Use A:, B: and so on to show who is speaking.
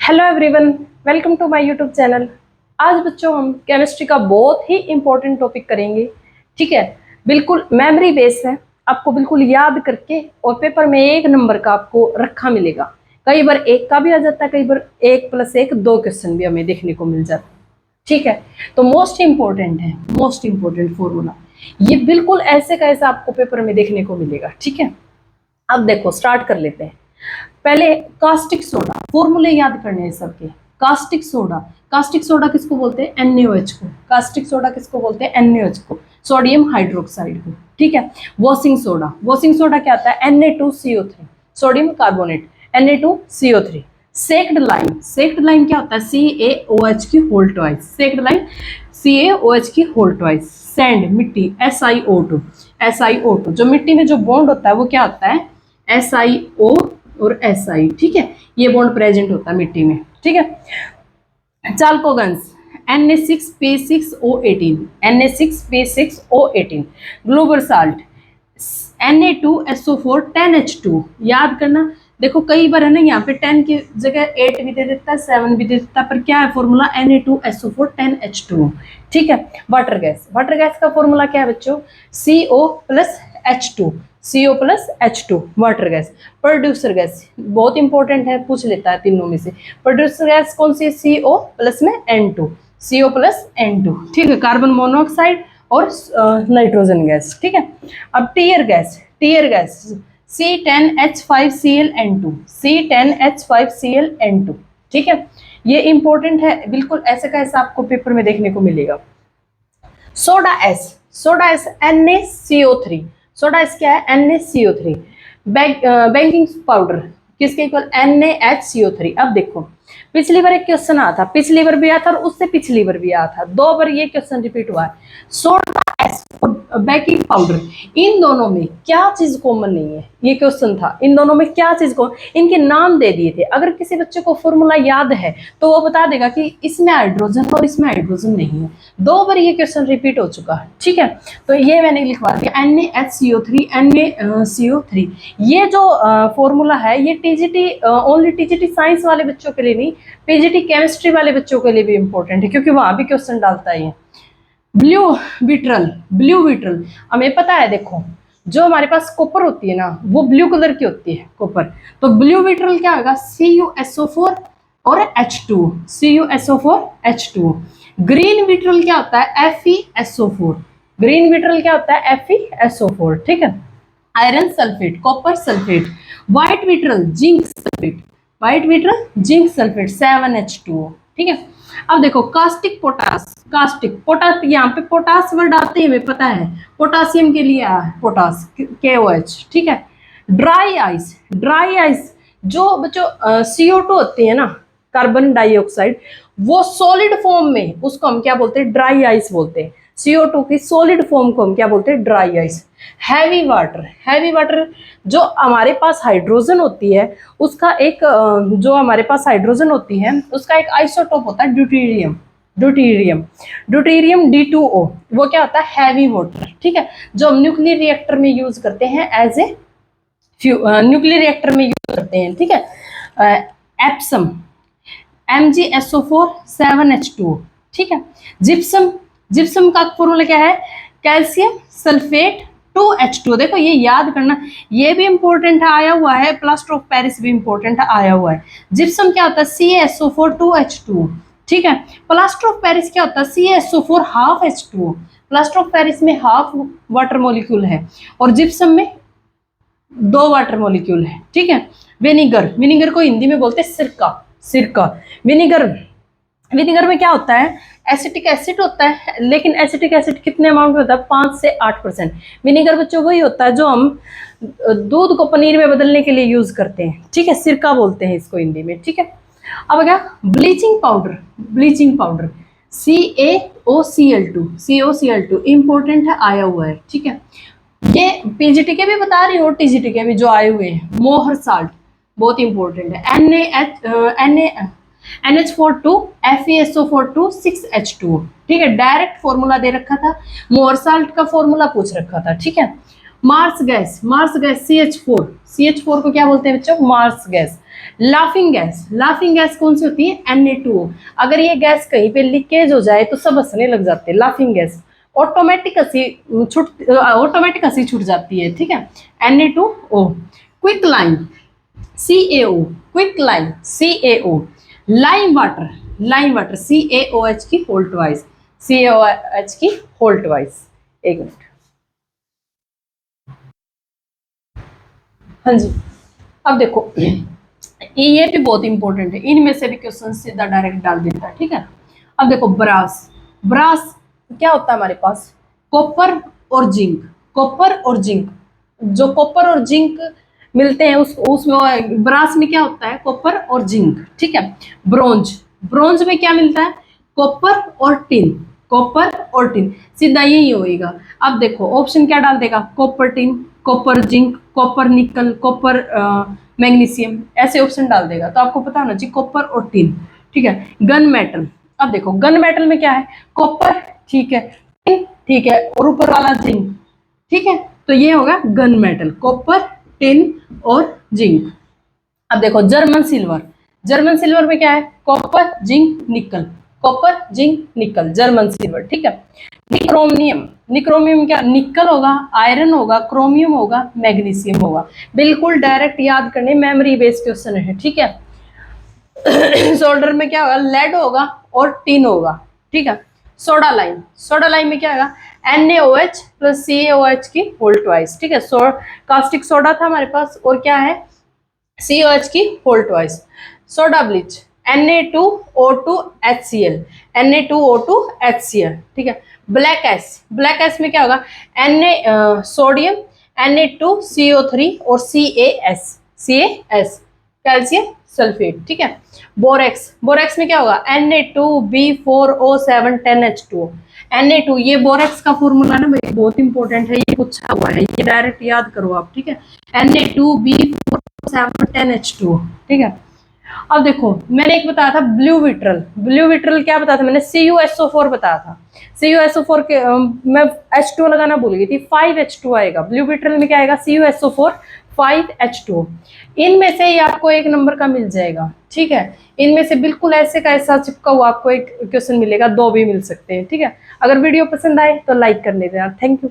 A: Hello everyone, welcome to my YouTube channel. आज बच्चों हम केमिस्ट्री का बहुत ही इंपॉर्टेंट टॉपिक करेंगे। ठीक है, बिल्कुल मेमोरी बेस है, आपको बिल्कुल याद करके और पेपर में 1 नंबर का आपको रखा मिलेगा। कई बार 1 का भी आ जाता है, कई बार 1+1 2 क्वेश्चन भी हमें देखने को मिल जाता है। ठीक है, तो मोस्ट इंपॉर्टेंट है, मोस्ट इंपॉर्टेंट फॉर्मूला ये बिल्कुल ऐसे का ऐसा आपको पेपर में देखने को मिलेगा। ठीक है, अब देखो स्टार्ट कर लेते हैं। पहले कास्टिक सोडा, फॉर्मूले याद करने हैं सबके। कास्टिक सोडा, कास्टिक सोडा किसको बोलते हैं? NaOH को। कास्टिक सोडा किसको बोलते हैं? NaOH को, सोडियम हाइड्रोक्साइड को। ठीक है, वॉशिंग सोडा, वॉशिंग सोडा क्या आता है? Na2CO3, sodium carbonate, Na2CO3। Slaked lime, slaked lime क्या होता है? CaOH की whole twice, slaked lime CaOH की होल ट्वाइस। सैंड, मिट्टी, SiO2, SiO2 जो मिट्टी में जो बॉन्ड होता है वो क्या होता है? SiO और Si। ठीक है, ये बॉन्ड प्रेजेंट होता है मिट्टी में। ठीक है, चाल्कोगन्स, Na6P6O18, Na6P6O18। Global salt, Na2SO4 10H2। याद करना, देखो कई बार है ना यहाँ पे 10 की जगह 8 भी दे देता है, 7 भी दे देता है, पर क्या है फॉर्मूला? Na2SO4 10H2। ठीक है, वाटर गैस, वाटर गैस का फॉर्मूला क्या है बच्चों? CO+H2, CO+H2 water gas. Producer gas बहुत इंपॉर्टेंट है, पूछ लेता है तीनों में से। प्रोड्यूसर गैस कौन सी है? CO+ में N2, CO+N2। ठीक है, कार्बन मोनोऑक्साइड और नाइट्रोजन गैस। ठीक है, अब tear gas, tear gas C10H5Cl C10H5Cl। ठीक है, ये इंपॉर्टेंट है, बिल्कुल ऐसे का ऐसा आपको पेपर में देखने को मिलेगा। Soda S, soda S NaCO3, soda S क्या है? NaCO3। बेकिंग पाउडर किसके इक्वल? NaHCO3। अब देखो पिछली बार एक क्वेश्चन आया था, पिछली बार भी आया था और उससे पिछली बार भी आया था, 2 बार ये क्वेश्चन रिपीट हुआ है। सोडा एस और बेकिंग पाउडर, इन दोनों में क्या चीज कॉमन नहीं है? ये क्वेश्चन था, इन दोनों में क्या चीज को, इनके नाम दे दिए थे। अगर किसी बच्चे को फॉर्मूला याद है तो वो बता देगा कि इसमें हाइड्रोजन और इसमें हाइड्रोजन नहीं है। 2 बार ये क्वेश्चन रिपीट हो चुका है। ठीक है, तो ये मैंने लिखवा दिया NaHCO3, NaCO3। ये जो फॉर्मूला है ये टीजीटी, ओनली टीजीटी साइंस वाले बच्चों के लिए नहीं, पीजीटी केमिस्ट्री वाले बच्चों के लिए भी इंपॉर्टेंट है, क्योंकि वहां भी क्वेश्चन डालता है ये। ब्लू विट्रल, ब्लू विट्रल हमें पता है, देखो जो हमारे पास कॉपर होती है ना वो ब्लू कलर की होती है कॉपर, तो ब्लू विट्रल क्या होगा? CuSO4 और H2, CuSO4 H2। Green vitriol क्या होता है? FeSO4, ग्रीन विट्रल क्या होता है? FeSO4। ठीक है, iron sulphate, copper sulphate. White vitriol zinc sulphate, white vitriol zinc sulphate 7H2O। ठीक है, अब देखो कास्टिक पोटास, कास्टिक पोटास, यहाँ पे पोटास वर्ड आते हैं हमें पता है, पोटासियम के लिए आया है पोटास, KOH। ठीक है, ड्राई आइस, ड्राई आइस जो बच्चों CO2 होती है ना, कार्बन डाइऑक्साइड, वो सॉलिड फॉर्म में उसको हम क्या बोलते हैं? ड्राई आइस बोलते हैं। CO2 की सॉलिड फॉर्म को हम क्या बोलते हैं? Dry ice. Heavy water, heavy water जो हमारे पास हाइड्रोजन होती है उसका एक, जो हमारे पास हाइड्रोजन होती है उसका एक आइसोटोप होता है ड्यूटेरियम, ड्यूटेरियम, ड्यूटेरियम D2O, वो क्या होता है? Heavy water. ठीक है, जो हम न्यूक्लियर रिएक्टर में यूज करते हैं एज ए न्यूक्लियर रिएक्टर में यूज करते हैं। ठीक है, एप्सम MgSO4 7H2O। ठीक है, जिप्सम, जिप्सम का फॉर्मूला क्या है? Calcium sulphate 2H2। देखो ये याद करना, ये भी इंपॉर्टेंट है, आया हुआ है। प्लास्टर ऑफ पेरिस भी इंपॉर्टेंट है, आया हुआ है। जिप्सम क्या होता है? CaSO4 2H2। ठीक है, प्लास्टर ऑफ पेरिस क्या होता है? CaSO4 half H2O। Plaster of Paris में हाफ वाटर मॉलिक्यूल है और जिप्सम में 2 वाटर मॉलिक्यूल है। ठीक है, विनीगर, विनीगर को हिंदी में बोलते हैं सिरका, सिरका। विनीगर, विनीगर में क्या होता है? एसिटिक एसिड होता है, लेकिन एसिटिक एसिड कितने अमाउंट में होता है? 5 से 8%। विनीगर बच्चों वही होता है जो हम दूध को पनीर में बदलने के लिए यूज करते हैं। ठीक है, सिरका बोलते हैं इसको हिंदी में। ठीक है, अब क्या? Bleaching powder, bleaching powder CaOCl2, CaOCl2 important है, आया हुआ है। ठीक है, ये पीजीटी के भी बता रही हूँ, टीजीटी के भी जो आए हुए हैं। मोहर साल्ट बहुत इंपॉर्टेंट है, NH42 FeSO42 6H2। ठीक है, डायरेक्ट फॉर्मूला दे रखा था, मोहर साल्ट का फॉर्मूला पूछ रखा था। ठीक है, marsh gas, marsh gas CH4, CH4 को क्या बोलते हैं बच्चों? Marsh gas. Laughing gas, laughing gas कौन सी होती है? Na2O। अगर ये गैस कहीं पे लीकेज हो जाए तो सब हंसने लग जाते हैं। लाफिंग गैस ऑटोमेटिक हंसी छूट जाती है, ठीक है। Na2O। Quick lime, CaO, quick lime, CaO। Lime water, lime water, CaOH की होल ट्वाइस, CaOH की होल ट्वाइस। एक मिनट, हाँ जी। अब देखो ये भी बहुत इंपॉर्टेंट है, इनमें से भी क्वेश्चन सीधा डायरेक्ट डाल देता है, ठीक है। अब देखो ब्रास, ब्रास क्या होता है हमारे पास? कॉपर और जिंक, कॉपर और जिंक। जो कॉपर और जिंक मिलते हैं उसमें ब्रास में क्या होता है? कॉपर और जिंक, ठीक है। ब्रोंज, ब्रोंज में क्या मिलता है? कॉपर और टिन, कॉपर और टिन, सीधा यही होएगा। अब देखो ऑप्शन क्या डाल देगा? Copper tin, copper zinc, copper nickel, copper magnesium, ऐसे ऑप्शन डाल देगा। तो आपको पता होना चाहिए कॉपर और टिन, ठीक है। गन मेटल, अब देखो गन मेटल में क्या है? कॉपर, ठीक है, टिन, ठीक है, और ऊपर वाला जिंक, ठीक है। तो ये होगा गन मेटल, कॉपर, टिन और जिंक। अब देखो जर्मन सिल्वर, जर्मन सिल्वर में क्या है? कॉपर, जिंक, निकल, कॉपर, जिंक, निकल, जर्मन सिल्वर, ठीक है। निक्रोमियम, निक्रोमियम क्या? निकल होगा, आयरन होगा, क्रोमियम होगा, मैग्नीशियम होगा। बिल्कुल डायरेक्ट याद करने, मेमोरी बेस्ड क्वेश्चन है, ठीक है। सोल्डर में क्या होगा? लेड होगा और टिन होगा, ठीक है। सोडा लाइम, सोडा लाइम में क्या होगा? NaOH प्लस CaOH की होल ट्वाइस, ठीक है। कास्टिक सोडा था हमारे पास, और क्या है? COH की whole twice. Soda bleach, Na2O2HCl, Na2O2HCl, ठीक है। ब्लैक एस, ब्लैक एस में क्या होगा? सोडियम, Na2CO3 और CaS, कैल्शियम सल्फेट, ठीक है। बोरेक्स, बोरेक्स में क्या होगा? Na2B4O710H2O, Na2, ये बोरेक्स का फॉर्मूला ना भाई बहुत इंपॉर्टेंट है, ये पूछा हुआ है, ये डायरेक्ट याद करो आप, ठीक है। Na2B4O710H2O, ठीक है। अब देखो मैंने एक बताया था ब्लू विट्रल, ब्लू विट्रल क्या बताया था मैंने? CuSO4 बताया था। CuSO4 के मैं H2O लगाना भूल गई थी, 5H2 आएगा ब्लू विट्रल में, क्या आएगा? CuSO4 5H2O। इनमें से ही आपको एक नंबर का मिल जाएगा, ठीक है। इनमें से बिल्कुल ऐसे का ऐसा चिपका हुआ आपको एक क्वेश्चन मिलेगा, दो भी मिल सकते हैं, ठीक है। अगर वीडियो पसंद आए तो लाइक कर लेते हैं, थैंक यू।